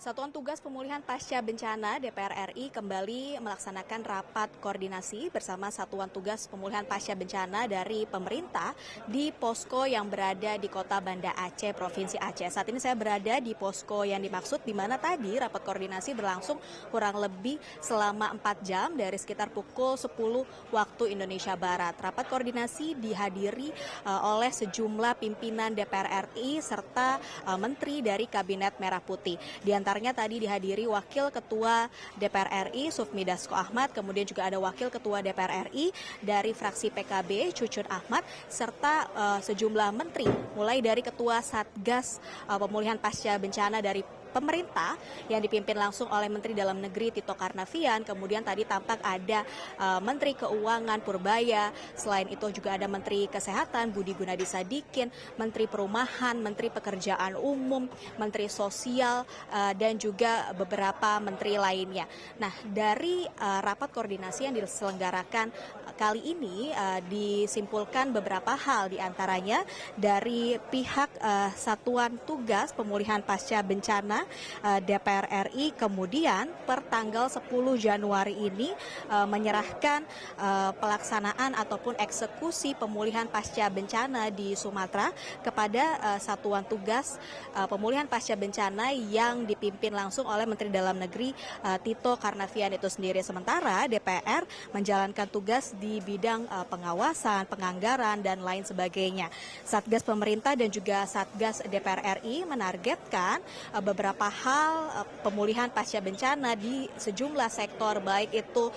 Satuan Tugas Pemulihan Pasca Bencana DPR RI kembali melaksanakan rapat koordinasi bersama Satuan Tugas Pemulihan Pasca Bencana dari pemerintah di posko yang berada di Kota Banda Aceh, Provinsi Aceh. Saat ini saya berada di posko yang dimaksud, di mana tadi rapat koordinasi berlangsung kurang lebih selama 4 jam dari sekitar pukul 10 waktu Indonesia Barat. Rapat koordinasi dihadiri oleh sejumlah pimpinan DPR RI serta menteri dari Kabinet Merah Putih. Di antaranya tadi dihadiri Wakil Ketua DPR RI Sufmi Dasko Ahmad, kemudian juga ada Wakil Ketua DPR RI dari fraksi PKB Cucun Ahmad, serta sejumlah menteri, mulai dari Ketua Satgas Pemulihan Pasca Bencana dari pemerintah yang dipimpin langsung oleh Menteri Dalam Negeri Tito Karnavian, kemudian tadi tampak ada Menteri Keuangan Purbaya, selain itu juga ada Menteri Kesehatan Budi Gunadi Sadikin, Menteri Perumahan, Menteri Pekerjaan Umum, Menteri Sosial, dan juga beberapa menteri lainnya. Nah, dari rapat koordinasi yang diselenggarakan kali ini disimpulkan beberapa hal, diantaranya dari pihak Satuan Tugas Pemulihan Pasca Bencana DPR RI kemudian per tanggal 10 Januari ini menyerahkan pelaksanaan ataupun eksekusi pemulihan pasca bencana di Sumatera kepada Satuan Tugas Pemulihan Pasca Bencana yang dipimpin langsung oleh Menteri Dalam Negeri Tito Karnavian itu sendiri. Sementara DPR menjalankan tugas di bidang pengawasan, penganggaran, dan lain sebagainya. Satgas pemerintah dan juga Satgas DPR RI menargetkan beberapa hal pemulihan pasca bencana di sejumlah sektor, baik itu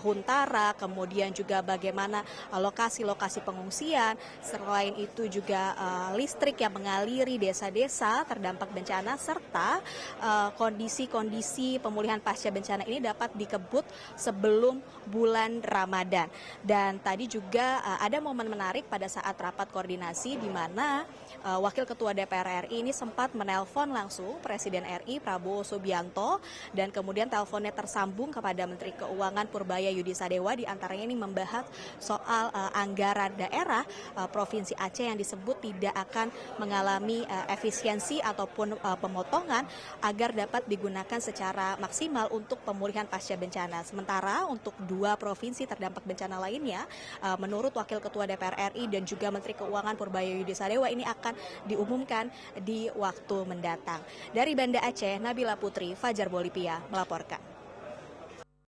huntara, kemudian juga bagaimana lokasi-lokasi pengungsian, selain itu juga listrik yang mengaliri desa-desa terdampak bencana, serta kondisi-kondisi pemulihan pasca bencana ini dapat dikebut sebelum bulan Ramadan. Dan tadi juga ada momen menarik pada saat rapat koordinasi di mana Wakil Ketua DPR RI ini sempat menelpon langsung Presiden RI Prabowo Subianto, dan kemudian teleponnya tersambung kepada Menteri Keuangan Purbaya Yudi Sadewa, di antaranya ini membahas soal anggaran daerah Provinsi Aceh yang disebut tidak akan mengalami efisiensi ataupun pemotongan agar dapat digunakan secara maksimal untuk pemulihan pasca bencana. Sementara untuk 2 provinsi terdampak bencana lainnya, menurut Wakil Ketua DPR RI dan juga Menteri Keuangan Purbaya Yudi Sadewa, ini akan diumumkan di waktu mendatang. Dari Banda Aceh, Nabila Putri, Fajar Bolivia melaporkan.